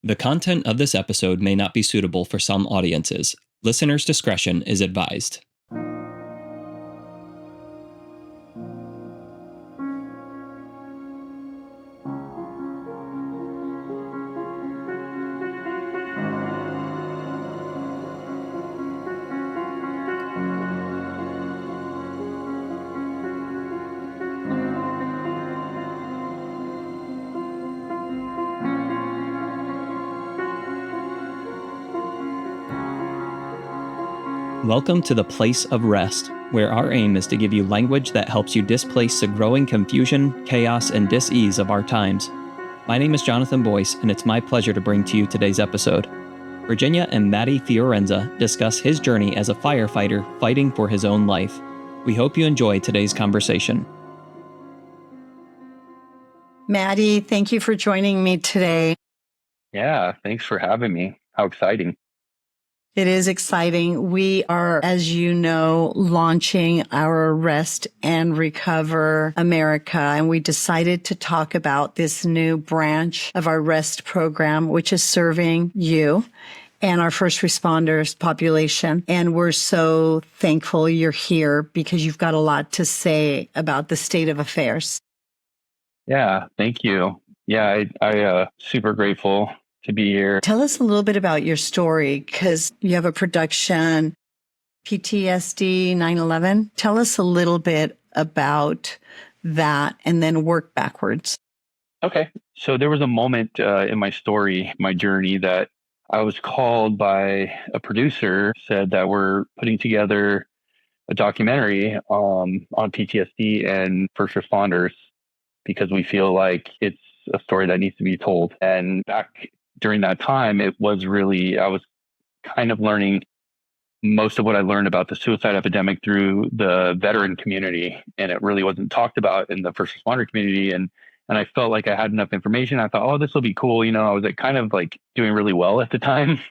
The content of this episode may not be suitable for some audiences. Listener's discretion is advised. Welcome to the place of rest, where our aim is to give you language that helps you displace the growing confusion, chaos, and dis-ease of our times. My name is Jonathan Boyce, and it's my pleasure to bring to you today's episode. Virginia and Matty Fiorenza discuss his journey as a firefighter fighting for his own life. We hope you enjoy today's conversation. Matty, thank you for joining me today. Yeah, thanks for having me. How exciting. It is exciting. We are, as you know, launching our Rest and Recover America, and we decided to talk about this new branch of our REST program, which is serving you and our first responders population. And we're so thankful you're here because you've got a lot to say about the state of affairs. Yeah, thank you. Yeah, I super grateful to be here. Tell us a little bit about your story, because you have a production, PTSD, 9/11. Tell us a little bit about that and then work backwards. Okay. So there was a moment in my story, my journey, that I was called by a producer, said that we're putting together a documentary on PTSD and first responders because we feel like it's a story that needs to be told. And back during that time, it was really, I was kind of learning most of what I learned about the suicide epidemic through the veteran community. And it really wasn't talked about in the first responder community. And I felt like I had enough information. I thought, oh, this will be cool. You know, I was kind of like doing really well at the time.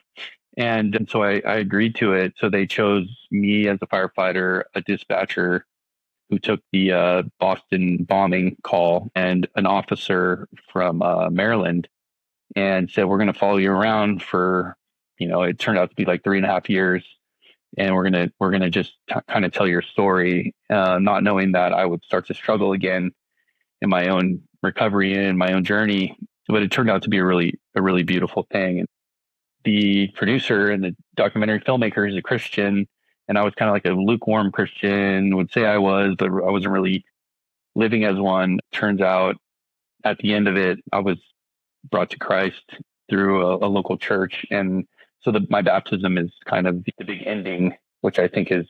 And so I agreed to it. So they chose me as a firefighter, a dispatcher who took the Boston bombing call, and an officer from Maryland, and said, we're going to follow you around for, it turned out to be like 3.5 years. And we're going to just kind of tell your story, not knowing that I would start to struggle again in my own recovery and in my own journey. But it turned out to be a really beautiful thing. And the producer and the documentary filmmaker is a Christian. And I was kind of like a lukewarm Christian, would say I was, but I wasn't really living as one. Turns out at the end of it, I was brought to Christ through a local church. And so my baptism is kind of the big ending, which I think is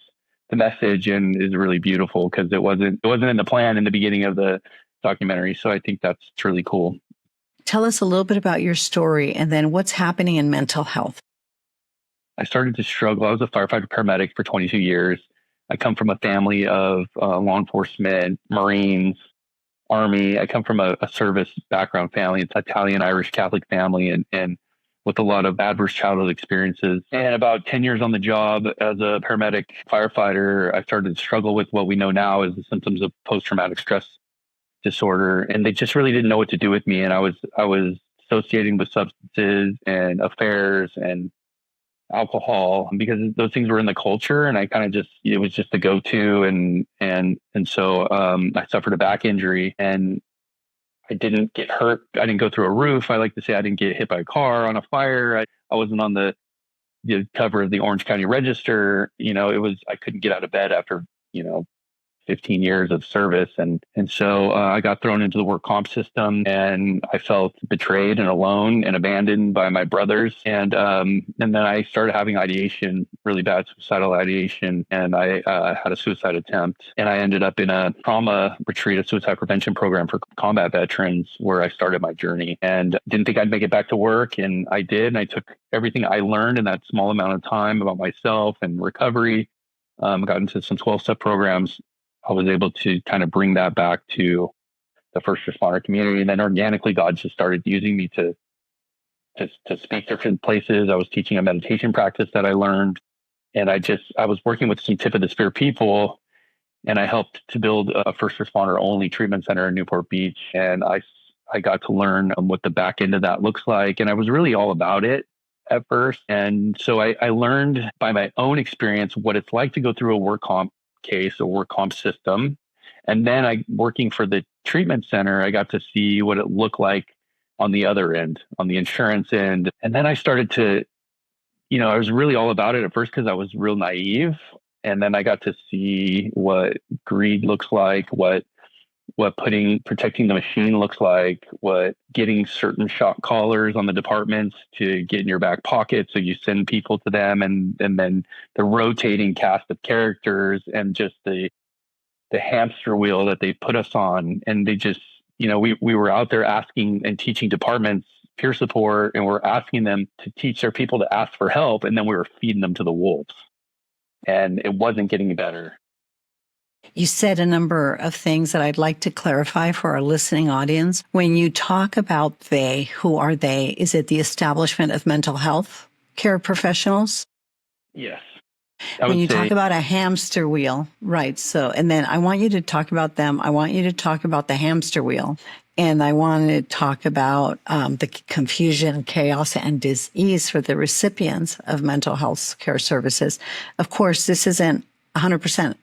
the message and is really beautiful because it wasn't in the plan in the beginning of the documentary. So I think that's really cool. Tell us a little bit about your story and then what's happening in mental health. I started to struggle. I was a firefighter paramedic for 22 years. I come from a family of law enforcement, Marines, Army. I come from a service background family. It's Italian, Irish, Catholic family, and with a lot of adverse childhood experiences. And about 10 years on the job as a paramedic firefighter, I started to struggle with what we know now as the symptoms of post-traumatic stress disorder. And they just really didn't know what to do with me. And I was associating with substances and affairs and alcohol because those things were in the culture, and I kind of it was just the go-to, and so I suffered a back injury, and I didn't get hurt. I didn't go through a roof. I like to say I didn't get hit by a car on a fire. I wasn't on the cover of the Orange County Register. I couldn't get out of bed after 15 years of service. And so I got thrown into the work comp system, and I felt betrayed and alone and abandoned by my brothers. And then I started having ideation, really bad suicidal ideation. And I had a suicide attempt, and I ended up in a trauma retreat, a suicide prevention program for combat veterans, where I started my journey, and didn't think I'd make it back to work. And I did. And I took everything I learned in that small amount of time about myself and recovery, got into some 12-step programs. I was able to kind of bring that back to the first responder community. And then organically, God just started using me to speak to different places. I was teaching a meditation practice that I learned. And I was working with some tip of the spear people, and I helped to build a first responder only treatment center in Newport Beach. And I I got to learn what the back end of that looks like. And I was really all about it at first. And so I learned by my own experience what it's like to go through a work comp case, a work comp system. And then working for the treatment center, I got to see what it looked like on the other end, on the insurance end. And then I started to, I was really all about it at first because I was real naive. And then I got to see what greed looks like, what protecting the machine looks like, what getting certain shot callers on the departments to get in your back pocket. So you send people to them, and then the rotating cast of characters, and just the hamster wheel that they put us on. And they just, we were out there asking and teaching departments peer support, and we're asking them to teach their people to ask for help. And then we were feeding them to the wolves, and it wasn't getting better. You said a number of things that I'd like to clarify for our listening audience. When you talk about they, who are they? Is it the establishment of mental health care professionals? Yes. When you talk about a hamster wheel, right? So, and then I want you to talk about them. I want you to talk about the hamster wheel. And I want to talk about the confusion, chaos, and dis-ease for the recipients of mental health care services. Of course, this isn't 100%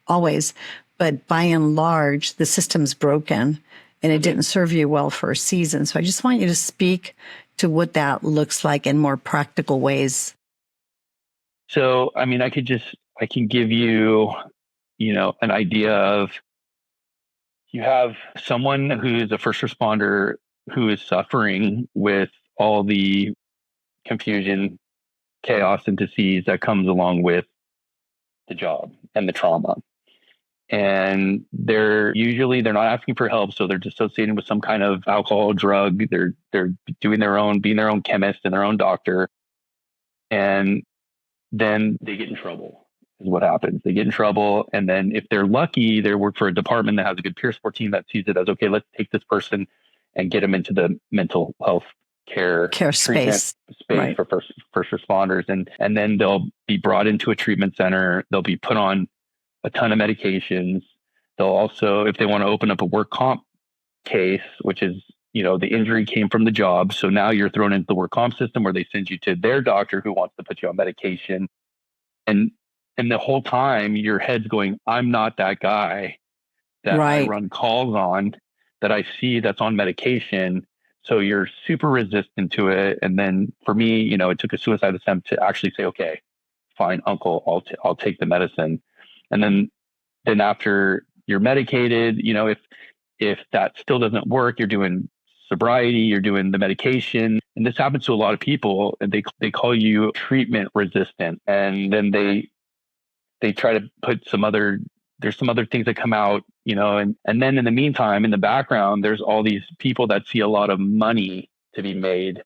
always, but by and large, the system's broken and it didn't serve you well for a season. So I just want you to speak to what that looks like in more practical ways. So, I mean, I can give you, an idea of, you have someone who's a first responder who is suffering with all the confusion, chaos, and disease that comes along with the job and the trauma. And they're not asking for help, so they're dissociating with some kind of alcohol, drug. They're doing being their own chemist and their own doctor, and then they get in trouble. Is what happens. They get in trouble, and then if they're lucky, they work for a department that has a good peer support team that sees it as, okay, let's take this person and get them into the mental health care space right. for first responders, and then they'll be brought into a treatment center. They'll be put on a ton of medications. They'll also, if they want to open up a work comp case, which is, the injury came from the job. So now you're thrown into the work comp system where they send you to their doctor who wants to put you on medication. And the whole time your head's going, I'm not that guy that right. I run calls on, that I see that's on medication. So you're super resistant to it. And then for me, it took a suicide attempt to actually say, okay, fine, uncle, I'll take the medicine. And then after you're medicated, if that still doesn't work, you're doing sobriety, you're doing the medication. And this happens to a lot of people, and they call you treatment resistant. And then they try to put there's some other things that come out, and then in the meantime, in the background, there's all these people that see a lot of money to be made.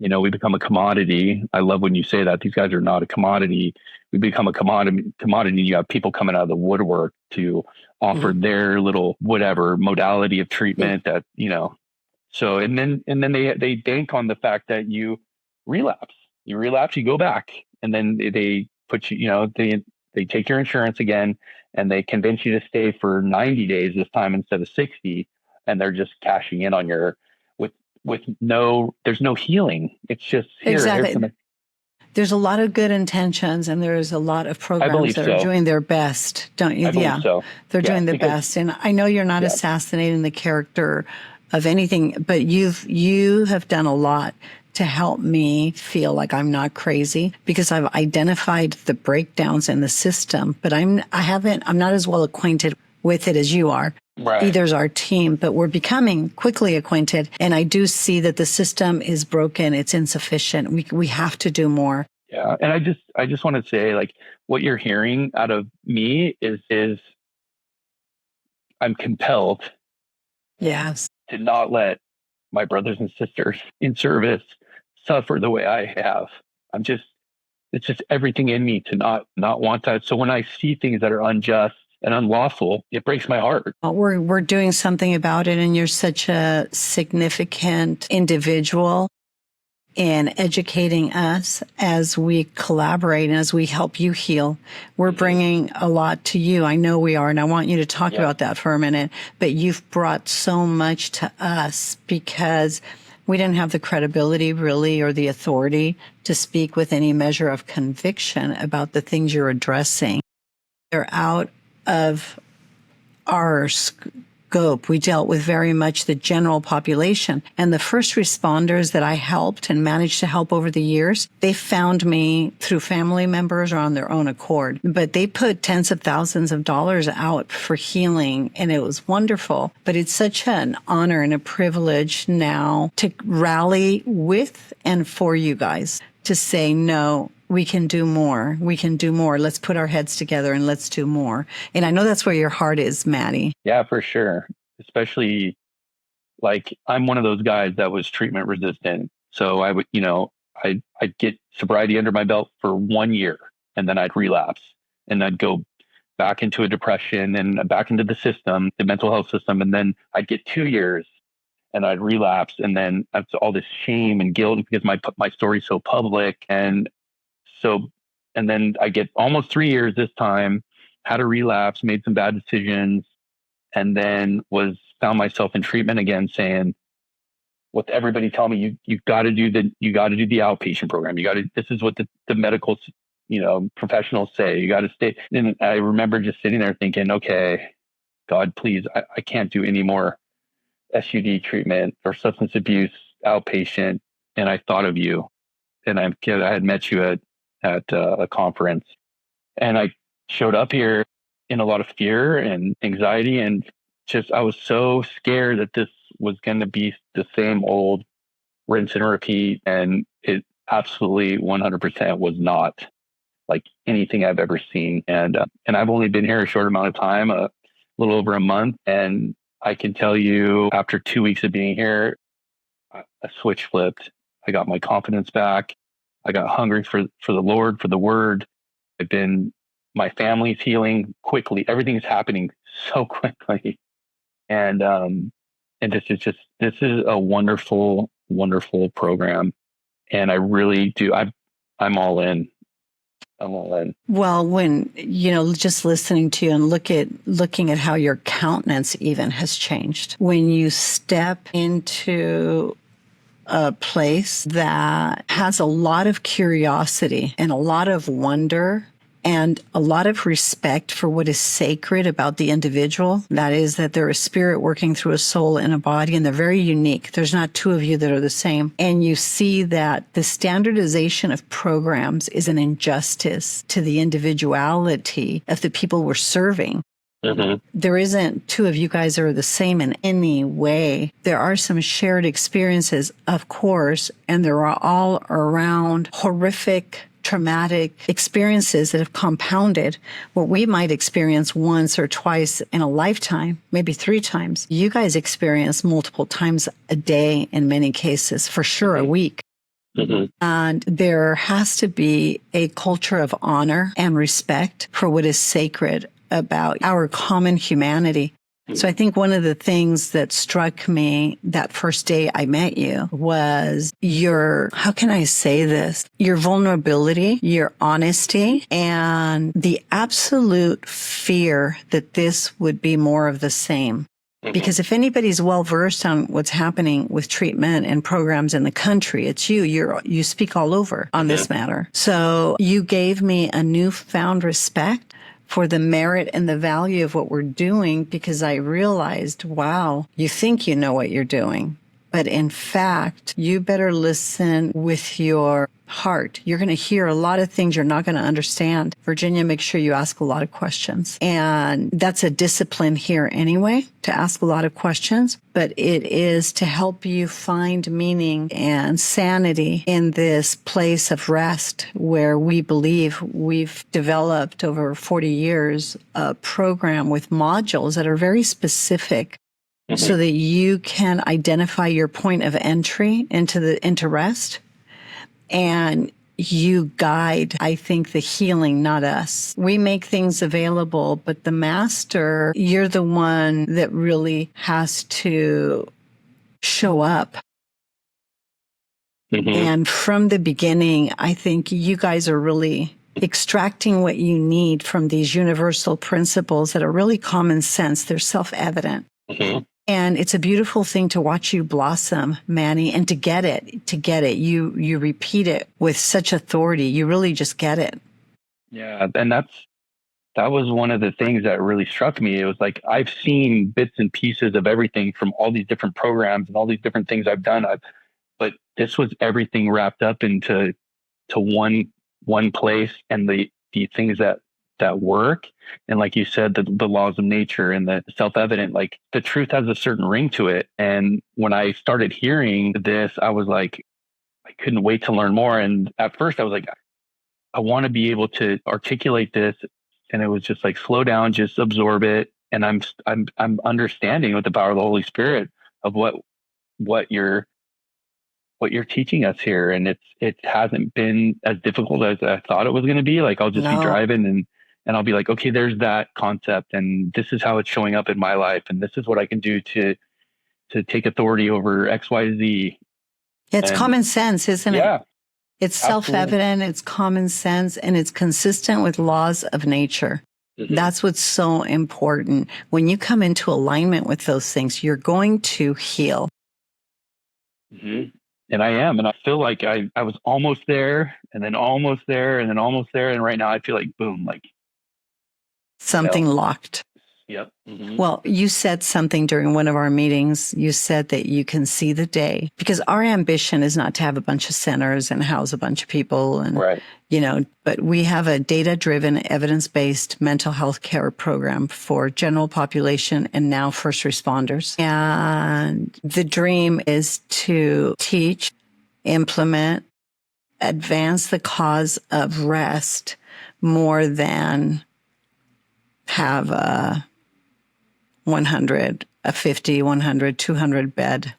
We become a commodity. I love when you say that. These guys are not a commodity. We become a commodity. You have people coming out of the woodwork to offer their little whatever modality of treatment that, So, and then they bank on the fact that you relapse. You go back, and then they put you, they take your insurance again, and they convince you to stay for 90 days this time instead of 60, and they're just cashing in on your there's no healing. It's just exactly. There's a lot of good intentions, and there's a lot of programs that are doing their best, don't you? Yeah, so. They're doing their best. And I know you're not assassinating the character of anything, but you have done a lot to help me feel like I'm not crazy, because I've identified the breakdowns in the system, but I'm not as well acquainted with it as you are. Right. Either is our team, but we're becoming quickly acquainted. And I do see that the system is broken. It's insufficient. We have to do more. Yeah. And I just want to say, like, what you're hearing out of me is I'm compelled to not let my brothers and sisters in service suffer the way I have. It's just everything in me to not want that. So when I see things that are unjust and unlawful, it breaks my heart. We're doing something about it, and you're such a significant individual in educating us as we collaborate and as we help you heal. We're bringing a lot to you. I know we are, and I want you to talk about that for a minute. But you've brought so much to us because we didn't have the credibility really or the authority to speak with any measure of conviction about the things you're addressing. They're out of our scope. We dealt with very much the general population. And the first responders that I helped and managed to help over the years, they found me through family members or on their own accord. But they put tens of thousands of dollars out for healing, and it was wonderful. But it's such an honor and a privilege now to rally with and for you guys to say, no, we can do more. We can do more. Let's put our heads together and let's do more. And I know that's where your heart is, Matty. Yeah, for sure. Especially like I'm one of those guys that was treatment resistant. So I would, I'd get sobriety under my belt for 1 year and then I'd relapse and I'd go back into a depression and back into the system, the mental health system. And then I'd get 2 years and I'd relapse. And then that's all this shame and guilt because my story's so public. And then I get almost 3 years this time, had a relapse, made some bad decisions, and then found myself in treatment again, saying, with everybody telling me you got to do the outpatient program. This is what the medical, professionals say. You got to stay. And I remember just sitting there thinking, okay, God, please, I can't do any more SUD treatment or substance abuse outpatient. And I thought of you, and I had met you at a conference, and I showed up here in a lot of fear and anxiety, and just I was so scared that this was going to be the same old rinse and repeat, and it absolutely 100% was not like anything I've ever seen. And I've only been here a short amount of time, a little over a month, and I can tell you after 2 weeks of being here, a switch flipped. I got my confidence back. I got hungry for the Lord, for the word. My family's healing quickly. Everything's happening so quickly. And this is a wonderful, wonderful program. And I really do. I'm all in. I'm all in. Well, when, just listening to you and looking at how your countenance even has changed, when you step into a place that has a lot of curiosity and a lot of wonder and a lot of respect for what is sacred about the individual. That is that they're a spirit working through a soul and a body, and they're very unique. There's not two of you that are the same. And you see that the standardization of programs is an injustice to the individuality of the people we're serving. Mm-hmm. There isn't two of you guys that are the same in any way. There are some shared experiences, of course, and there are all around horrific, traumatic experiences that have compounded what we might experience once or twice in a lifetime, maybe 3 times. You guys experience multiple times a day in many cases, for sure a week. Mm-hmm. And there has to be a culture of honor and respect for what is sacred about our common humanity. So I think one of the things that struck me that first day I met you was how can I say this? Your vulnerability, your honesty, and the absolute fear that this would be more of the same. Because if anybody's well versed on what's happening with treatment and programs in the country, it's you. You speak all over on this matter. So you gave me a newfound respect for the merit and the value of what we're doing, because I realized, wow, you think you know what you're doing, but in fact, you better listen with your heart. You're going to hear a lot of things you're not going to understand. Virginia, make sure you ask a lot of questions. And that's a discipline here anyway, to ask a lot of questions, but it is to help you find meaning and sanity in this place of rest where we believe we've developed over 40 years a program with modules that are very specific so that you can identify your point of entry into rest. And you guide, I think, the healing, not us. We make things available, but the master, you're the one that really has to show up. And from the beginning, I think you guys are really extracting what you need from these universal principles that are really common sense. They're self-evident. And it's a beautiful thing to watch you blossom, Manny, and to get it. You repeat it with such authority. You really just get it. Yeah. And that was one of the things that really struck me. It was like, I've seen bits and pieces of everything from all these different programs and all these different things I've done. But this was everything wrapped up into one place, and the things that work. And like you said, the laws of nature and the self-evident, like the truth has a certain ring to it. And when I started hearing this, I was like, I couldn't wait to learn more. And at first I was like, I want to be able to articulate this. And it was just like, slow down, just absorb it. And I'm understanding with the power of the Holy Spirit of what you're teaching us here. And it hasn't been as difficult as I thought it was going to be. Like, I'll just be driving and I'll be like, okay, there's that concept, and this is how it's showing up in my life, and this is what I can do to take authority over X, Y, Z. It's common sense, isn't it? Yeah. It's self-evident, it's common sense, and it's consistent with laws of nature. That's what's so important. When you come into alignment with those things, you're going to heal. And I am. And I feel like I was almost there, and then almost there, and then almost there. And right now I feel like, boom, like something locked. Yep. Well, you said something during one of our meetings. You said that you can see the day, because our ambition is not to have a bunch of centers and house a bunch of people. And, but we have a data-driven, evidence-based mental health care program for general population and now first responders. And the dream is to teach, implement, advance the cause of rest more than have a 100, a 50, 100, 200 bed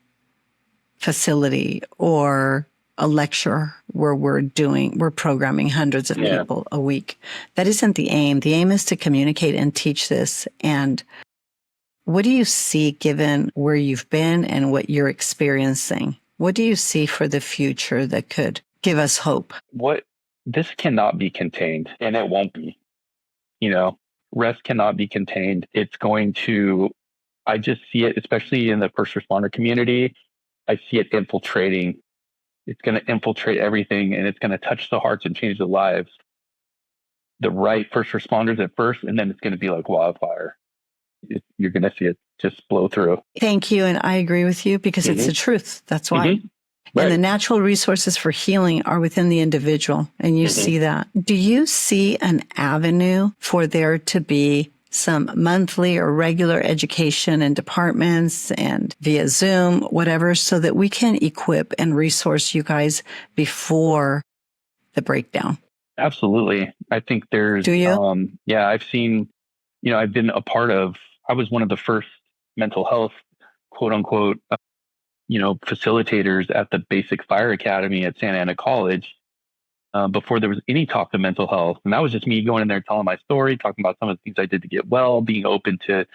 facility, or a lecture where we're programming hundreds of people a week. That isn't the aim. The aim is to communicate and teach this. And what do you see, given where you've been and what you're experiencing? What do you see for the future that could give us hope? This cannot be contained, and it won't be. Rest cannot be contained. I just see it, especially in the first responder community. I see it infiltrating. It's going to infiltrate everything, and it's going to touch the hearts and change the lives. The right first responders at first, and then it's going to be like wildfire. You're going to see it just blow through. Thank you. And I agree with you, because it's the truth. That's why. Right. And the natural resources for healing are within the individual. And you see that. Do you see an avenue for there to be some monthly or regular education in departments and via Zoom, whatever, so that we can equip and resource you guys before the breakdown? Absolutely. I think there's... Do you? I've seen, I've been a part of... I was one of the first mental health, quote unquote, facilitators at the Basic Fire Academy at Santa Ana College before there was any talk of mental health. And that was just me going in there, telling my story, talking about some of the things I did to get well, being open to,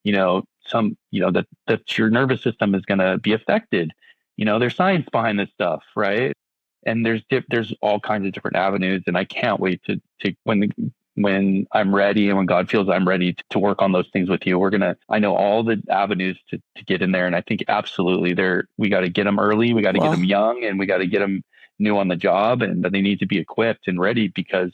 that your nervous system is going to be affected. There's science behind this stuff, right? And there's all kinds of different avenues. And I can't wait to when I'm ready and when God feels I'm ready to work on those things with you. I know all the avenues to get in there. And I think absolutely we got to get them early. We got to get them young, and we got to get them new on the job, and they need to be equipped and ready, because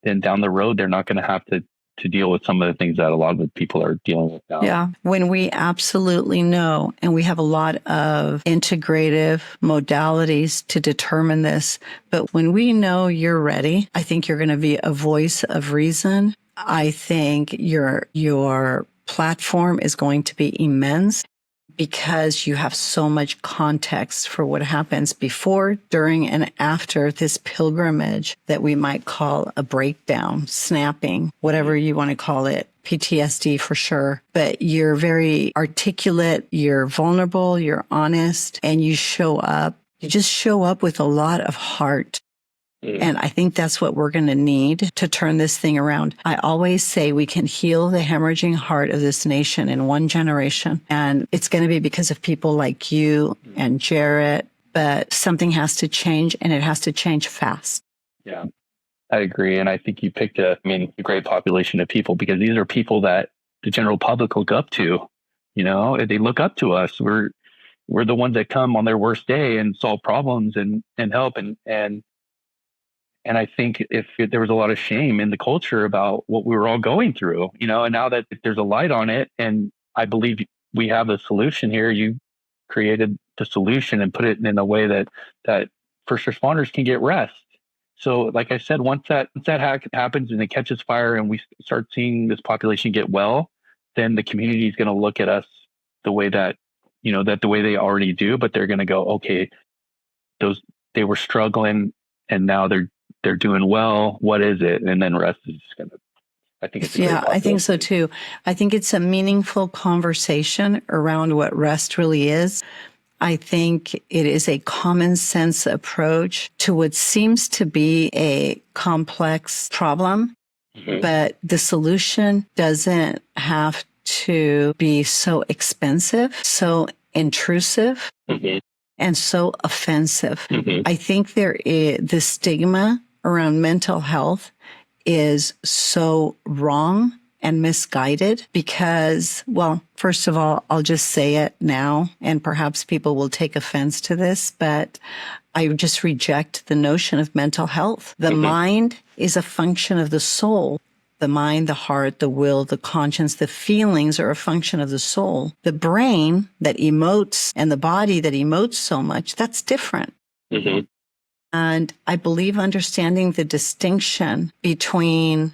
then down the road, they're not going to have to deal with some of the things that a lot of the people are dealing with now. Yeah. When we absolutely know, and we have a lot of integrative modalities to determine this, but when we know you're ready, I think you're going to be a voice of reason. I think your platform is going to be immense, because you have so much context for what happens before, during, and after this pilgrimage that we might call a breakdown, snapping, whatever you want to call it, PTSD for sure. But you're very articulate, you're vulnerable, you're honest, and you just show up with a lot of heart. And I think that's what we're going to need to turn this thing around. I always say we can heal the hemorrhaging heart of this nation in one generation. And it's going to be because of people like you and Jarrett but something has to change, and it has to change fast. Yeah, I agree. And I think you picked a great population of people, because these are people that the general public look up to. They look up to us. We're the ones that come on their worst day and solve problems and help. And I think if there was a lot of shame in the culture about what we were all going through, and now that there's a light on it, and I believe we have a solution here. You created the solution and put it in a way that first responders can get rest. So, like I said, once that happens and it catches fire and we start seeing this population get well, then the community is going to look at us the way that the way they already do, but they're going to go, okay, they were struggling and now they're doing well. What is it? And then R.E.S.T is just going to. I think it's I think so too. I think it's a meaningful conversation around what R.E.S.T really is. I think it is a common sense approach to what seems to be a complex problem, but the solution doesn't have to be so expensive, so intrusive, and so offensive. I think the stigma around mental health is so wrong and misguided because, well, first of all, I'll just say it now, and perhaps people will take offense to this, but I just reject the notion of mental health. The mind is a function of the soul. The mind, the heart, the will, the conscience, the feelings are a function of the soul. The brain that emotes and the body that emotes so much, that's different. And I believe understanding the distinction between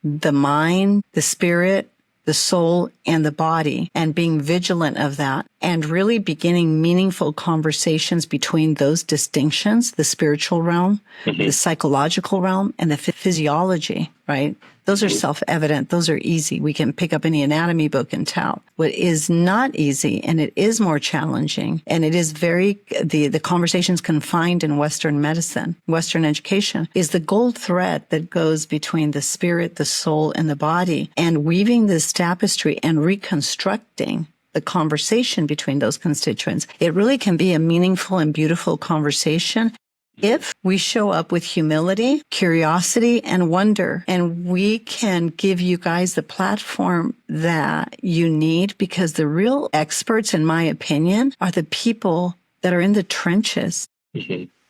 the mind, the spirit, the soul, and the body, and being vigilant of that, and really beginning meaningful conversations between those distinctions, the spiritual realm, the psychological realm, and the physiology, right? Those are self-evident. Those are easy. We can pick up any anatomy book and tell. What is not easy, and it is more challenging, and it is the conversations confined in Western medicine, Western education, is the gold thread that goes between the spirit, the soul, and the body, and weaving this tapestry and reconstructing the conversation between those constituents. It really can be a meaningful and beautiful conversation if we show up with humility, curiosity, and wonder. And we can give you guys the platform that you need, because the real experts, in my opinion, are the people that are in the trenches.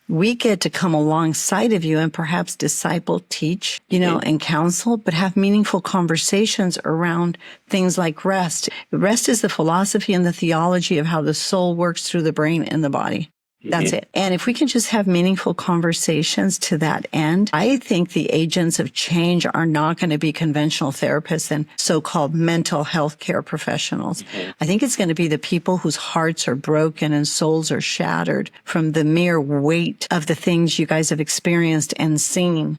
We get to come alongside of you and perhaps disciple, teach, and counsel, but have meaningful conversations around things like rest. Rest is the philosophy and the theology of how the soul works through the brain and the body. That's it. And if we can just have meaningful conversations to that end, I think the agents of change are not going to be conventional therapists and so-called mental health care professionals. I think it's going to be the people whose hearts are broken and souls are shattered from the mere weight of the things you guys have experienced and seen.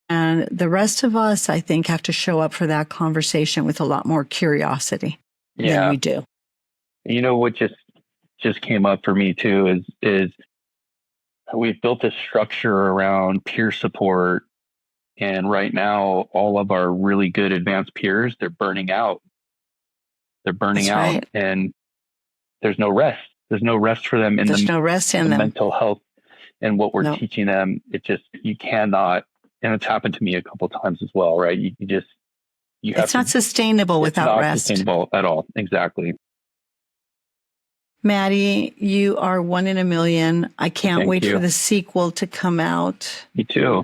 And the rest of us, I think, have to show up for that conversation with a lot more curiosity than we do. What just came up for me too is we've built this structure around peer support, and right now all of our really good advanced peers, they're burning out. And there's no rest. There's no rest for them no rest in them. Mental health and what we're teaching them. You cannot, and it's happened to me a couple of times as well, right? It's not sustainable without rest. It's not sustainable at all. Exactly. Matty, you are one in a million. I can't wait for the sequel to come out. Me too.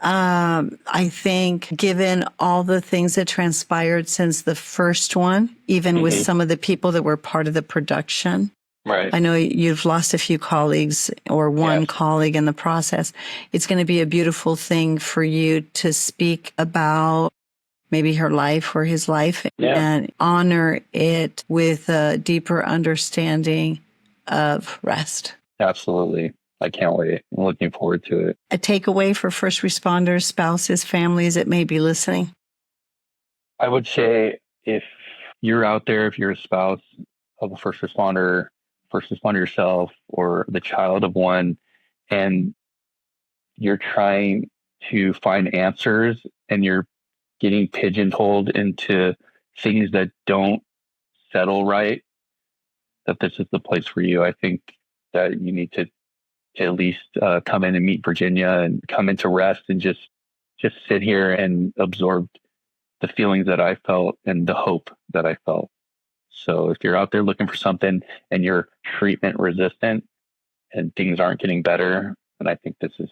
I think given all the things that transpired since the first one, even with some of the people that were part of the production, right? I know you've lost a few colleagues or one colleague in the process. It's going to be a beautiful thing for you to speak about maybe her life or his life and honor it with a deeper understanding of rest. Absolutely. I can't wait. I'm looking forward to it. A takeaway for first responders, spouses, families that may be listening? I would say if you're out there, if you're a spouse of a first responder yourself, or the child of one, and you're trying to find answers and you're getting pigeonholed into things that don't settle right, that this is the place for you. I think that you need to at least come in and meet Virginia and come into R.E.S.T and just sit here and absorb the feelings that I felt and the hope that I felt. So if you're out there looking for something and you're treatment resistant and things aren't getting better, then I think this is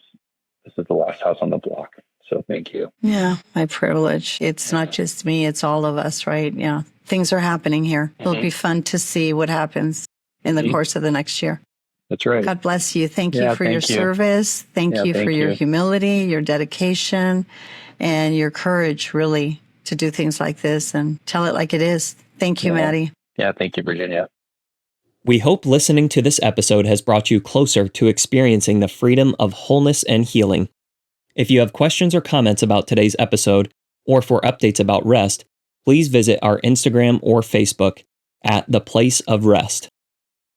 the last house on the block. So thank you. Yeah, my privilege. It's not just me, it's all of us, right? Yeah. Things are happening here. It'll be fun to see what happens in the course of the next year. That's right. God bless you. Thank you for your service. Thank you for your humility, your dedication, and your courage, really, to do things like this and tell it like it is. Thank you, Matty. Yeah, thank you, Virginia. We hope listening to this episode has brought you closer to experiencing the freedom of wholeness and healing. If you have questions or comments about today's episode, or for updates about R.E.S.T, please visit our Instagram or Facebook at The Place of R.E.S.T.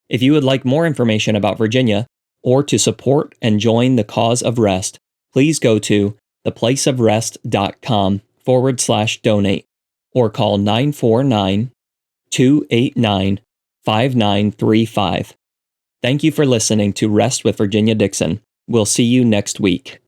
If you would like more information about Virginia, or to support and join the cause of R.E.S.T, please go to theplaceofrest.com/donate or call 949-289-5935. Thank you for listening to R.E.S.T with Virginia Dixon. We'll see you next week.